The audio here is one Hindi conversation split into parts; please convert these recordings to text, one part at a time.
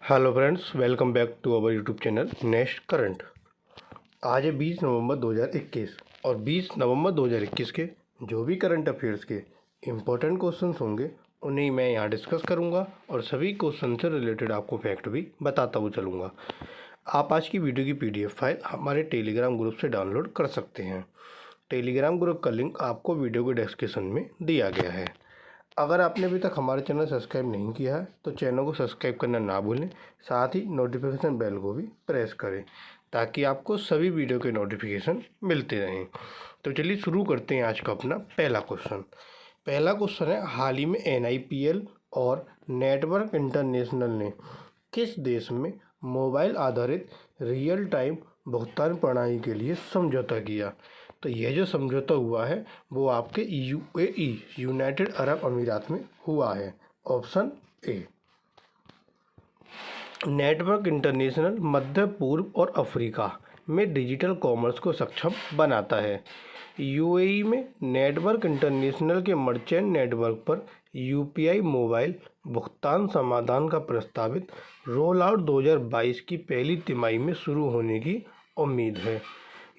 Hello friends, welcome back to our YouTube channel next current. आज है 20 नवंबर 2021 और 20 नवंबर 2021 के जो भी करंट अफेयर्स के इम्पोर्टेंट क्वेश्चंस होंगे उन्हें मैं यहाँ डिस्कस करूँगा और सभी क्वेश्चन से रिलेटेड आपको फैक्ट भी बताता हुआ चलूँगा। आप आज की वीडियो की PDF फाइल हमारे टेलीग्राम ग्रुप से डाउनलोड कर सकते हैं। टेलीग्राम ग्रुप का लिंक आपको वीडियो के डिस्क्रिप्शन में दिया गया है। अगर आपने अभी तक हमारे चैनल सब्सक्राइब नहीं किया है तो चैनल को सब्सक्राइब करना ना भूलें, साथ ही नोटिफिकेशन बेल को भी प्रेस करें ताकि आपको सभी वीडियो के नोटिफिकेशन मिलते रहें। तो चलिए शुरू करते हैं आज का अपना पहला क्वेश्चन है, हाल ही में NIPL और नेटवर्क इंटरनेशनल ने किस देश में मोबाइल आधारित रियल टाइम भुगतान प्रणाली के लिए समझौता किया? तो यह जो समझौता हुआ है वो आपके UAE यूनाइटेड अरब अमीरात में हुआ है। Option A. नेटवर्क इंटरनेशनल मध्य पूर्व और अफ्रीका में डिजिटल कॉमर्स को सक्षम बनाता है। UAE में नेटवर्क इंटरनेशनल के मर्चेंट नेटवर्क पर UPI मोबाइल भुगतान समाधान का प्रस्तावित रोल आउट 2022 की पहली तिमाही में शुरू होने की उम्मीद है।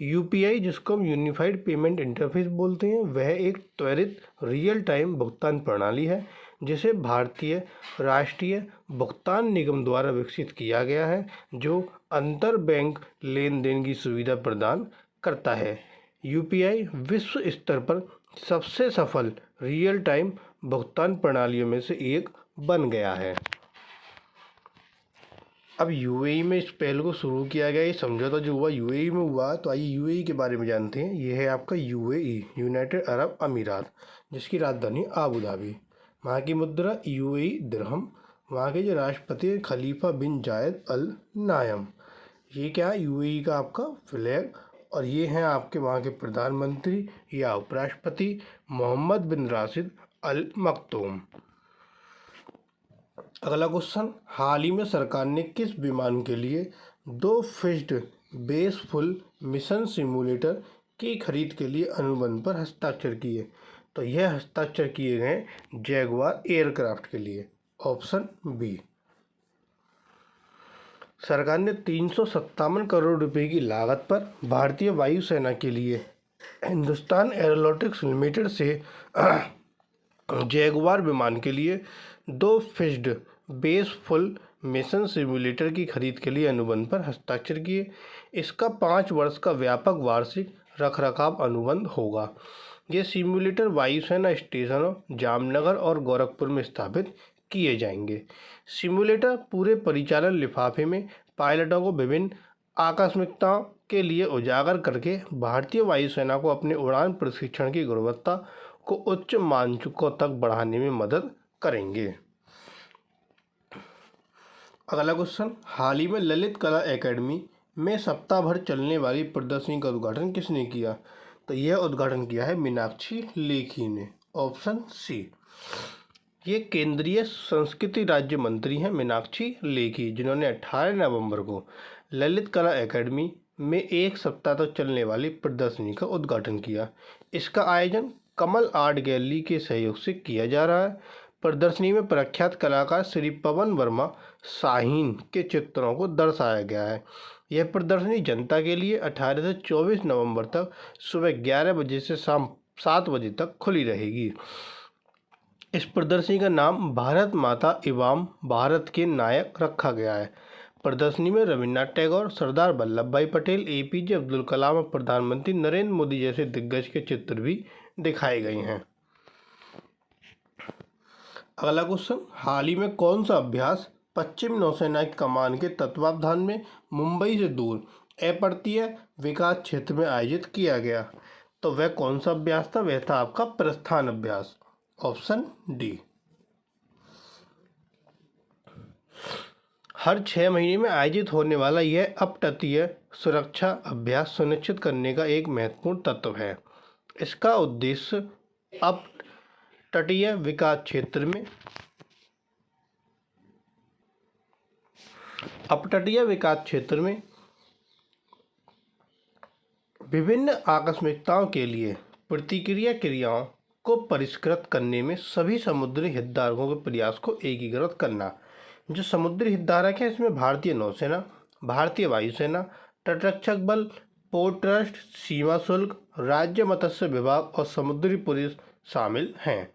UPI, जिसको हम यूनिफाइड पेमेंट इंटरफेस बोलते हैं, वह एक त्वरित रियल टाइम भुगतान प्रणाली है जिसे भारतीय राष्ट्रीय भुगतान निगम द्वारा विकसित किया गया है, जो अंतर बैंक लेन देन की सुविधा प्रदान करता है। UPI विश्व स्तर पर सबसे सफल रियल टाइम भुगतान प्रणालियों में से एक बन गया है। अब UAE में इस पहल को शुरू किया गया, ये समझौता जो हुआ UAE में हुआ। तो आइए UAE के बारे में जानते हैं। ये है आपका UAE यूनाइटेड अरब अमीरात, जिसकी राजधानी आबू धाबी। वहाँ की मुद्रा UAE दिरहम। वहाँ के जो राष्ट्रपति है खलीफा बिन जायद अल नायम। ये क्या है? UAE का आपका फ्लैग। और ये हैं आपके वहाँ के प्रधानमंत्री या उपराष्ट्रपति मोहम्मद बिन राशिद अल मक्तूम। अगला क्वेश्चन, हाल ही में सरकार ने किस विमान के लिए 2 fixed base full mission simulator की खरीद के लिए अनुबंध पर हस्ताक्षर किए? तो यह हस्ताक्षर किए गए जैगुआर एयरक्राफ्ट के लिए। Option B. सरकार ने 357 करोड़ रुपए की लागत पर भारतीय वायुसेना के लिए हिंदुस्तान एरोनॉटिक्स लिमिटेड से जैगुआर विमान के लिए 2 fixed base full mission simulator की खरीद के लिए अनुबंध पर हस्ताक्षर किए। इसका 5 वर्ष का व्यापक वार्षिक रखरखाव अनुबंध होगा। ये सिमुलेटर वायुसेना स्टेशनों जामनगर और गोरखपुर में स्थापित किए जाएंगे। सिमुलेटर पूरे परिचालन लिफाफे में पायलटों को विभिन्न आकस्मिकताओं के लिए उजागर करके भारतीय वायुसेना को अपने उड़ान प्रशिक्षण की गुणवत्ता को उच्च मानकों तक बढ़ाने में मदद करेंगे। अगला क्वेश्चन, हाल ही में ललित कला एकेडमी में सप्ताह भर चलने वाली प्रदर्शनी का उद्घाटन किसने किया? तो यह उद्घाटन किया है मीनाक्षी लेखी ने। Option C. ये केंद्रीय संस्कृति राज्य मंत्री हैं मीनाक्षी लेखी, जिन्होंने 18 नवंबर को ललित कला एकेडमी में एक सप्ताह तक चलने वाली प्रदर्शनी का उद्घाटन किया। इसका आयोजन कमल आर्ट गैलरी के सहयोग से किया जा रहा है। प्रदर्शनी में प्रख्यात कलाकार श्री पवन वर्मा शाहीन के चित्रों को दर्शाया गया है। यह प्रदर्शनी जनता के लिए 18 से 24 नवंबर तक सुबह 11 बजे से शाम 7 बजे तक खुली रहेगी। इस प्रदर्शनी का नाम भारत माता एवं भारत के नायक रखा गया है। प्रदर्शनी में रविन्द्रनाथ टैगोर, सरदार वल्लभ भाई पटेल, APJ अब्दुल कलाम और प्रधानमंत्री नरेंद्र मोदी जैसे दिग्गज के चित्र भी दिखाए गए हैं। अगला क्वेश्चन, हाल ही में कौन सा अभ्यास पश्चिम नौसेना की कमान के तत्वावधान में मुंबई से दूर अपर्तीय विकास क्षेत्र में आयोजित किया गया? तो वह कौन सा अभ्यास था? वह था आपका प्रस्थान अभ्यास। Option D. हर 6 महीने में आयोजित होने वाला यह अपतटीय सुरक्षा अभ्यास सुनिश्चित करने का एक महत्वपूर्ण तत्व है। इसका उद्देश्य अपतटीय विकास क्षेत्र में विभिन्न आकस्मिकताओं के लिए प्रतिक्रिया क्रियाओं को परिष्कृत करने में सभी समुद्री हितधारकों के प्रयास को एकीकृत करना। जो समुद्री हितधारक है इसमें भारतीय नौसेना, भारतीय वायुसेना, तटरक्षक बल, पोर्ट ट्रस्ट, सीमा शुल्क, राज्य मत्स्य विभाग और समुद्री पुलिस शामिल हैं।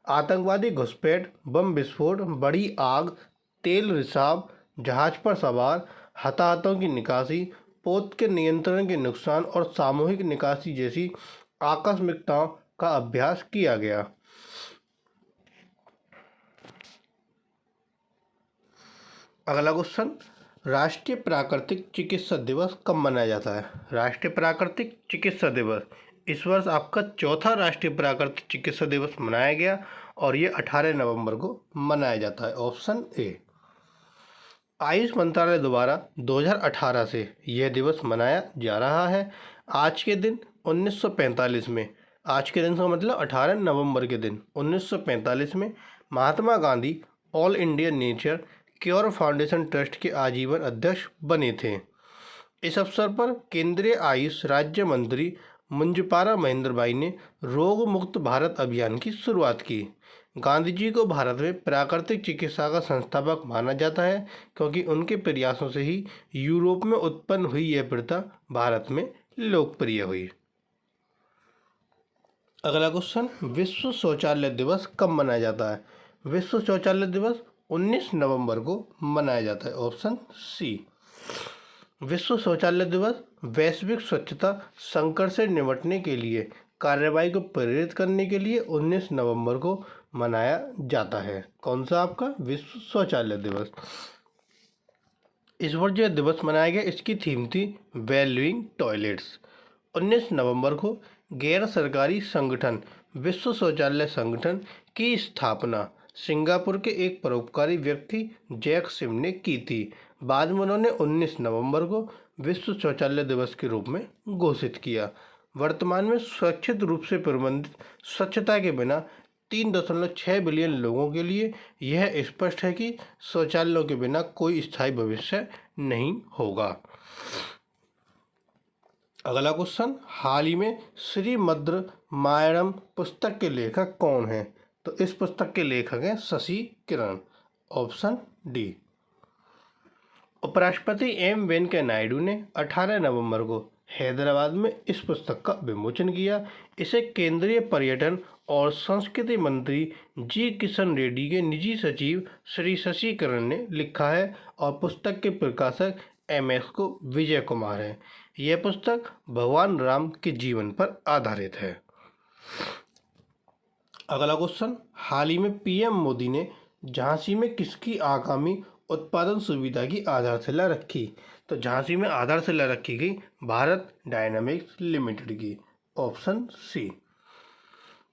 आतंकवादी घुसपैठ, बम विस्फोट, बड़ी आग, तेल रिसाव, जहाज पर सवार, हताहतों की निकासी, पोत के नियंत्रण के नुकसान और सामूहिक निकासी जैसी आकस्मिकताओं का अभ्यास किया गया। अगला क्वेश्चन, राष्ट्रीय प्राकृतिक चिकित्सा दिवस कब मनाया जाता है? राष्ट्रीय प्राकृतिक चिकित्सा दिवस इस वर्ष आपका चौथा राष्ट्रीय प्राकृतिक चिकित्सा दिवस मनाया गया और ये 18 नवंबर को मनाया जाता है। Option A. आयुष मंत्रालय द्वारा 2018 से यह दिवस मनाया जा रहा है। आज के दिन 1945 में, आज के दिन का मतलब 18 नवंबर के दिन 1945 में Mahatma Gandhi all India nature cure foundation trust के आजीवन अध्यक्ष बने थे। इस अवसर पर केंद्रीय आयुष राज्य मंत्री मुंजपारा महेंद्रभाई ने रोग मुक्त भारत अभियान की शुरुआत की। गांधी जी को भारत में प्राकृतिक चिकित्सा का संस्थापक माना जाता है क्योंकि उनके प्रयासों से ही यूरोप में उत्पन्न हुई यह प्रथा भारत में लोकप्रिय हुई। अगला क्वेश्चन, विश्व शौचालय दिवस कब मनाया जाता है? विश्व शौचालय दिवस 19 नवंबर को मनाया जाता है। Option C. विश्व शौचालय दिवस वैश्विक स्वच्छता संकट से निपटने के लिए कार्रवाई को प्रेरित करने के लिए 19 नवंबर को मनाया जाता है। कौन सा आपका विश्व शौचालय दिवस? इस वर्ष जो दिवस मनाया गया इसकी थीम थी वेलबींग टॉयलेट्स। 19 नवंबर को गैर सरकारी संगठन विश्व शौचालय संगठन की स्थापना सिंगापुर के एक परोपकारी व्यक्ति जैक सिम ने की थी। बाद में उन्होंने 19 नवंबर को विश्व शौचालय दिवस के रूप में घोषित किया। वर्तमान में सुरक्षित रूप से प्रबंधित स्वच्छता के बिना 3.6 बिलियन लोगों के लिए यह स्पष्ट है कि शौचालयों के बिना कोई स्थायी भविष्य नहीं होगा। अगला क्वेश्चन, हाल ही में श्रीमद्र मायरम पुस्तक के लेखक कौन हैं? तो इस पुस्तक के लेखक हैं शशि किरण। Option D. उपराष्ट्रपति एम वेंकैया नायडू ने 18 नवंबर को हैदराबाद में इस पुस्तक का विमोचन किया। इसे केंद्रीय पर्यटन और संस्कृति मंत्री जी किशन रेड्डी के निजी सचिव श्री शशि किरण ने लिखा है और पुस्तक के प्रकाशक MS को विजय कुमार हैं। यह पुस्तक भगवान राम के जीवन पर आधारित है। अगला क्वेश्चन, हाल ही में PM मोदी ने झांसी में किसकी आगामी उत्पादन सुविधा की आधारशिला रखी? तो झांसी में आधारशिला रखी गई भारत डायनामिक्स लिमिटेड की। Option C.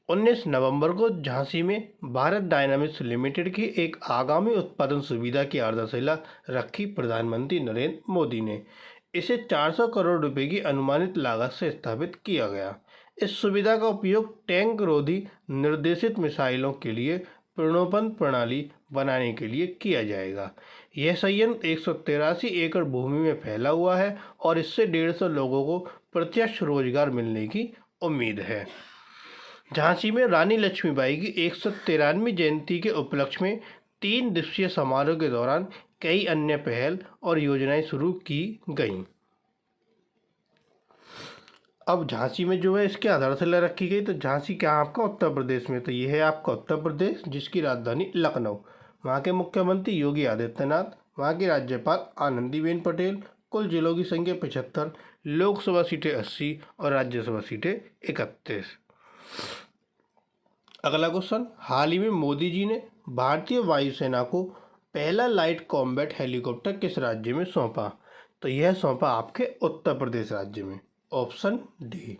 19 नवंबर को झांसी में भारत डायनामिक्स लिमिटेड की एक आगामी उत्पादन सुविधा की आधारशिला रखी प्रधानमंत्री नरेंद्र मोदी ने। इसे 400 करोड़ रुपए की अनुमानित लागत से स्थापित किया गया। इस सुविधा का उपयोग टैंक रोधी निर्देशित मिसाइलों के लिए प्रणोपन प्रणाली बनाने के लिए किया जाएगा। यह संयंत्र 183 एकड़ भूमि में फैला हुआ है और इससे 150 लोगों को प्रत्यक्ष रोजगार मिलने की उम्मीद है। झांसी में रानी लक्ष्मीबाई की 113वीं जयंती के उपलक्ष्य में 3 दिवसीय समारोह के दौरान कई अन्य पहल और योजनाएं शुरू की गईं। अब झांसी में जो है इसके आधारशिला रखी गई। तो झांसी क्या आपका उत्तर प्रदेश में? तो यह है आपका उत्तर प्रदेश जिसकी राजधानी लखनऊ। वहाँ के मुख्यमंत्री योगी आदित्यनाथ, वहाँ की राज्यपाल आनंदीबेन पटेल। कुल जिलों की संख्या 75, लोकसभा सीटें 80 और राज्यसभा सीटें 31। अगला क्वेश्चन, हाल ही में मोदी जी ने भारतीय वायुसेना को पहला लाइट कॉम्बैट हेलीकॉप्टर किस राज्य में सौंपा? तो यह सौंपा आपके उत्तर प्रदेश राज्य में। Option D.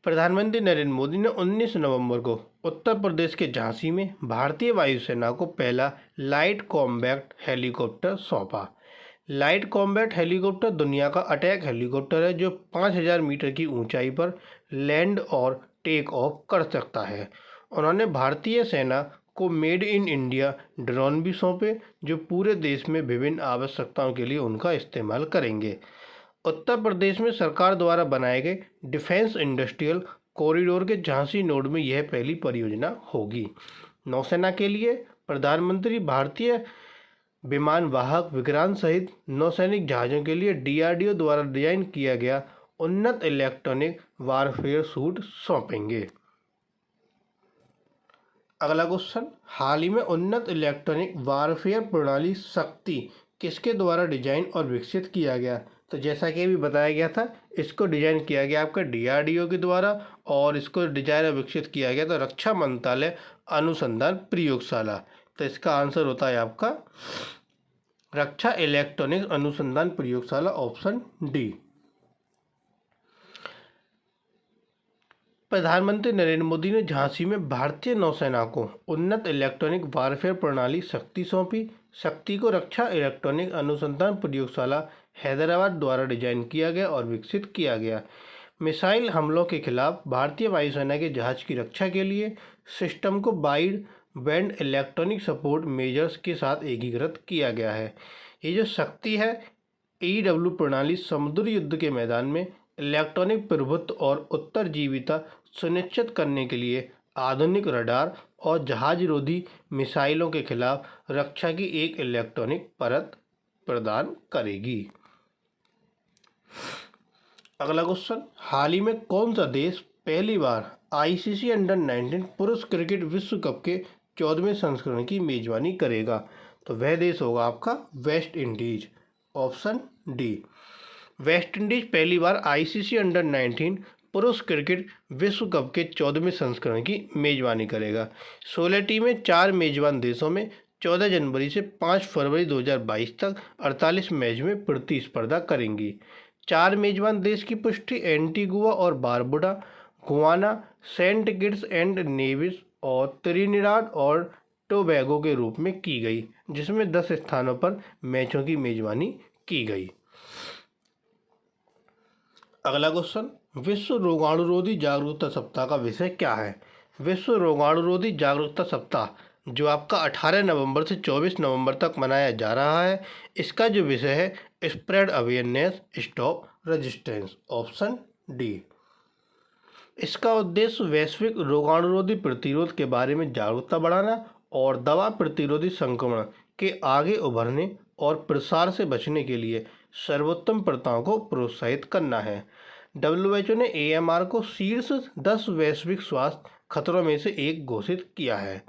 प्रधानमंत्री नरेंद्र मोदी ने 19 नवंबर को उत्तर प्रदेश के झांसी में भारतीय वायुसेना को पहला लाइट कॉम्बैट हेलीकॉप्टर सौंपा। लाइट कॉम्बैट हेलीकॉप्टर दुनिया का अटैक हेलीकॉप्टर है जो 5000 मीटर की ऊंचाई पर लैंड और टेक ऑफ कर सकता है। उन्होंने भारतीय सेना को मेड इन इंडिया ड्रोन भी सौंपे जो पूरे देश में विभिन्न आवश्यकताओं के लिए उनका इस्तेमाल करेंगे। उत्तर प्रदेश में सरकार द्वारा बनाए गए डिफेंस इंडस्ट्रियल कॉरिडोर के झांसी नोड में यह पहली परियोजना होगी। नौसेना के लिए प्रधानमंत्री भारतीय विमान वाहक विक्रांत सहित नौसैनिक जहाज़ों के लिए DRDO द्वारा डिजाइन किया गया उन्नत इलेक्ट्रॉनिक वारफेयर सूट सौंपेंगे। अगला क्वेश्चन, हाल ही में उन्नत इलेक्ट्रॉनिक वारफेयर प्रणाली शक्ति किसके द्वारा डिजाइन और विकसित किया गया? तो जैसा कि अभी बताया गया था, इसको डिजाइन किया गया आपका DRDO के द्वारा और इसको डिजाइन और विकसित किया गया तो रक्षा मंत्रालय अनुसंधान प्रयोगशाला। तो इसका आंसर होता है आपका रक्षा इलेक्ट्रॉनिक्स अनुसंधान प्रयोगशाला, ऑप्शन डी। प्रधानमंत्री नरेंद्र मोदी ने झांसी में भारतीय नौसेना को उन्नत इलेक्ट्रॉनिक वारफेयर प्रणाली शक्ति सौंपी। शक्ति को रक्षा इलेक्ट्रॉनिक अनुसंधान प्रयोगशाला हैदराबाद द्वारा डिजाइन किया गया और विकसित किया गया। मिसाइल हमलों के खिलाफ भारतीय वायुसेना के जहाज की रक्षा के लिए सिस्टम को wide band electronic support measures के साथ एकीकृत किया गया है। ये जो शक्ति है EW प्रणाली समुद्री युद्ध के मैदान में इलेक्ट्रॉनिक प्रभुत्व और उत्तरजीविता सुनिश्चित करने के लिए आधुनिक रडार और जहाज-रोधी मिसाइलों के खिलाफ रक्षा की एक इलेक्ट्रॉनिक परत प्रदान करेगी। अगला क्वेश्चन, हाल ही में कौन सा देश पहली बार ICC अंडर-19 पुरुष क्रिकेट विश्व कप के 14वें संस्करण की मेजबानी करेगा? तो वह देश होगा आपका West Indies, option D. West Indies पहली बार ICC अंडर-19 पुरुष क्रिकेट विश्व कप के 14वें संस्करण की मेजबानी करेगा। 16 टीमें 4 मेजबान देशों में 14 जनवरी से 5 फरवरी 2022 तक 48 मैच में प्रतिस्पर्धा करेंगी। 4 मेजबान देश की पुष्टि एंटीगुआ और Barbuda, Guyana, saint Kitts and Nevis और त्रिनिदाद और टोबैगो के रूप में की गई, जिसमें 10 स्थानों पर मैचों की मेजबानी की गई। अगला क्वेश्चन, विश्व रोगाणुरोधी जागरूकता सप्ताह का विषय क्या है? विश्व रोगाणुरोधी जागरूकता सप्ताह जो आपका 18 नवंबर से 24 नवंबर तक मनाया जा रहा है, इसका जो विषय है spread awareness stop resistance, option D. इसका उद्देश्य वैश्विक रोगाणुरोधी प्रतिरोध के बारे में जागरूकता बढ़ाना और दवा प्रतिरोधी संक्रमण के आगे उभरने और प्रसार से बचने के लिए सर्वोत्तम प्रथाओं को प्रोत्साहित करना है। WHO ने AMR को शीर्ष 10 वैश्विक स्वास्थ्य खतरों में से एक घोषित किया है।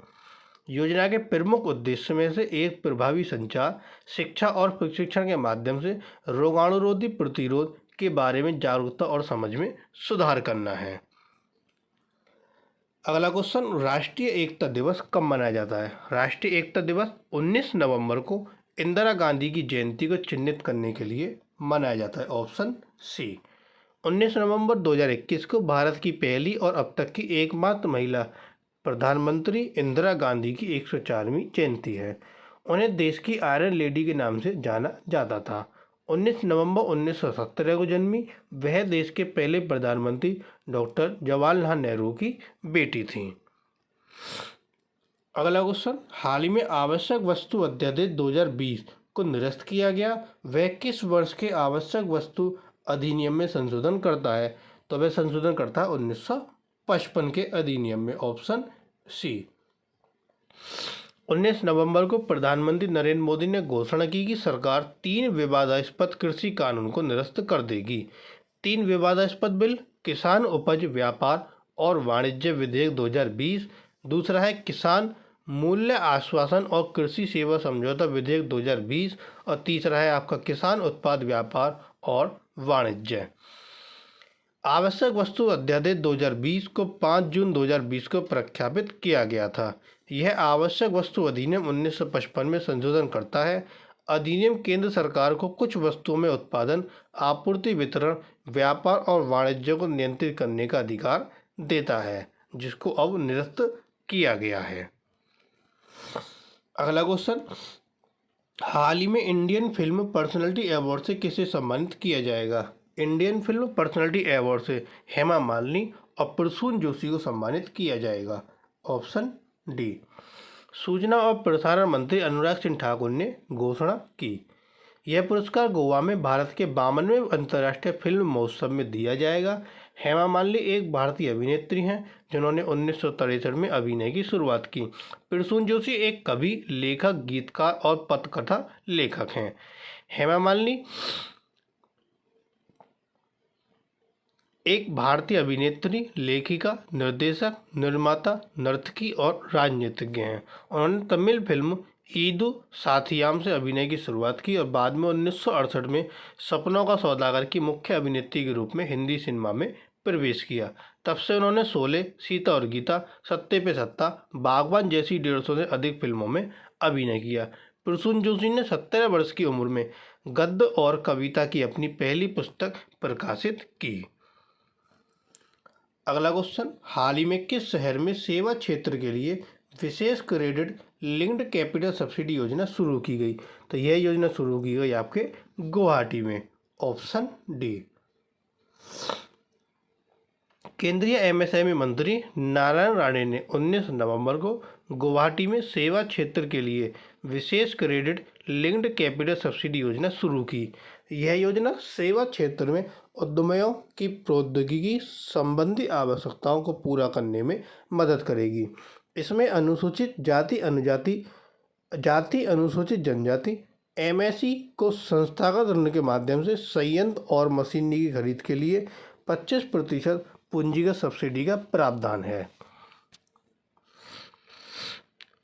योजना के प्रमुख उद्देश्य में से एक प्रभावी संचार, शिक्षा और प्रशिक्षण के माध्यम से रोगाणुरोधी प्रतिरोध के बारे में जागरूकता और समझ में सुधार करना है। अगला क्वेश्चन, राष्ट्रीय एकता दिवस कब मनाया जाता है? राष्ट्रीय एकता दिवस 19 नवंबर को इंदिरा गांधी की जयंती को चिन्हित करने के लिए मनाया जाता है, ऑप्शन सी। 19 नवंबर 2021 को भारत की पहली और अब तक की एकमात्र महिला प्रधानमंत्री इंदिरा गांधी की 104वीं जयंती है। उन्हें देश की आयरन लेडी के नाम से जाना जाता था। 19 नवंबर 1917 को जन्मी वह देश के पहले प्रधानमंत्री डॉक्टर जवाहरलाल नेहरू की बेटी थीं। अगला क्वेश्चन, हाल ही में आवश्यक वस्तु अध्यादेश 2020 को निरस्त किया गया, वह किस वर्ष के आवश्यक वस्तु अधिनियम में संशोधन करता है? तो वह संशोधन करता है 1955 के अधिनियम में, ऑप्शन सी। 19 नवंबर को प्रधानमंत्री नरेंद्र मोदी ने घोषणा की कि सरकार 3 विवादास्पद कृषि कानून को निरस्त कर देगी। 3 विवादास्पद बिल, किसान उपज व्यापार और वाणिज्य विधेयक 2020, दूसरा है किसान मूल्य आश्वासन और कृषि सेवा समझौता विधेयक 2020 और तीसरा है आपका किसान उत्पाद व्यापार और वाणिज्य। आवश्यक वस्तु अध्यादेश 2020 को 5 जून 2020 को प्रख्यापित किया गया था। यह आवश्यक वस्तु अधिनियम 1955 में संशोधन करता है। अधिनियम केंद्र सरकार को कुछ वस्तुओं में उत्पादन, आपूर्ति, वितरण, व्यापार और वाणिज्य को नियंत्रित करने का अधिकार देता है, जिसको अब निरस्त किया गया है। अगला क्वेश्चन, हाल ही में इंडियन फिल्म पर्सनालिटी अवार्ड से किसे सम्मानित किया जाएगा? इंडियन फिल्म पर्सनालिटी अवार्ड से हेमा मालिनी और प्रसून जोशी को सम्मानित किया जाएगा, ऑप्शन डी। सूचना और प्रसारण मंत्री अनुराग सिंह ठाकुर ने घोषणा की। यह पुरस्कार गोवा में भारत के 52वें अंतर्राष्ट्रीय फिल्म महोत्सव में दिया जाएगा। हेमा मालिनी एक भारतीय अभिनेत्री हैं जिन्होंने 1963 में अभिनय की शुरुआत की। प्रसून जोशी एक कवि, लेखक, गीतकार और पटकथा लेखक हैं। हेमा मालिनी एक भारतीय अभिनेत्री, लेखिका, निर्देशक, निर्माता, नर्तकी और राजनीतिज्ञ हैं। उन्होंने तमिल फिल्म ईदु साथियाम से अभिनय की शुरुआत की और बाद में 1968 में सपनों का सौदागर की मुख्य अभिनेत्री के रूप में हिंदी सिनेमा में प्रवेश किया। तब से उन्होंने शोले, सीता और गीता, सत्ते पे सत्ता, बागबान जैसी 150 से अधिक फिल्मों में अभिनय किया। प्रसून जोशी ने 17 वर्ष की उम्र में गद्य और कविता की अपनी पहली पुस्तक प्रकाशित की। अगला क्वेश्चन, हाल ही में किस शहर में सेवा क्षेत्र के लिए विशेष क्रेडिट लिंक्ड कैपिटल सब्सिडी योजना शुरू की गई? तो यह योजना शुरू की गई आपके गुवाहाटी में। Option D. केंद्रीय एमएसएमई मंत्री नारायण राणे ने 19 नवंबर को गुवाहाटी में सेवा क्षेत्र के लिए विशेष क्रेडिट लिंक्ड कैपिटल सब्सिडी योजना शुरू की। यह योजना सेवा क्षेत्र में उद्यमियों की प्रौद्योगिकी संबंधी आवश्यकताओं को पूरा करने में मदद करेगी। इसमें अनुसूचित जाति, अनुसूचित जनजाति एमएसई को संस्थागत ऋण के माध्यम से संयंत्र और मशीनरी की खरीद के लिए 25% पूंजीगत सब्सिडी का प्रावधान है।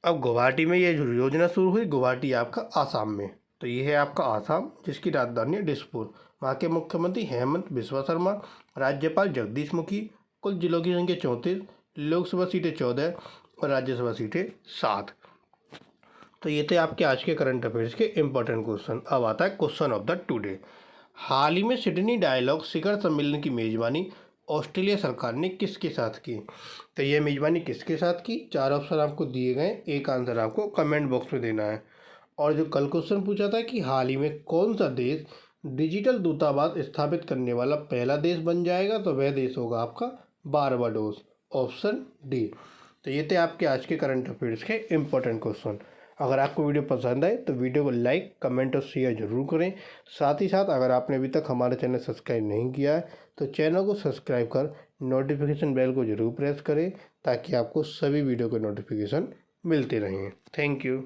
अब गुवाहाटी में ये योजना शुरू हुई, गुवाहाटी आपका आसाम में। तो ये है आपका आसाम, जिसकी राजधानी है दिसपुर। वहाँ के मुख्यमंत्री हेमंत बिस्वा शर्मा, राज्यपाल जगदीश मुखी। कुल जिलों की संख्या 34, लोकसभा सीटें 14 और राज्यसभा सीटें 7। तो ये थे आपके आज के करंट अफेयर्स के इंपॉर्टेंट क्वेश्चन। अब आता है क्वेश्चन ऑफ द टुडे। हाल ही में सिडनी डायलॉग शिखर सम्मेलन की मेजबानी ऑस्ट्रेलिया सरकार ने किसके साथ की? तो यह मेजबानी किसके साथ की? 4 ऑप्शन आपको दिए गए, एक आंसर आपको कमेंट बॉक्स में देना है। और जो कल क्वेश्चन पूछा था कि हाल ही में कौन सा देश डिजिटल दूतावास स्थापित करने वाला पहला देश बन जाएगा? तो वह देश होगा आपका बारबाडोस। Option D. तो ये थे आपके आज के करंट अफेयर्स के इंपॉर्टेंट क्वेश्चन। अगर आपको वीडियो पसंद आए तो वीडियो को लाइक, कमेंट और शेयर जरूर करें। साथ ही साथ अगर आपने अभी तक हमारा चैनल सब्सक्राइब नहीं किया है तो चैनल को सब्सक्राइब कर नोटिफिकेशन बेल को जरूर प्रेस करें ताकि आपको सभी वीडियो के नोटिफिकेशन मिलते रहें। Thank you.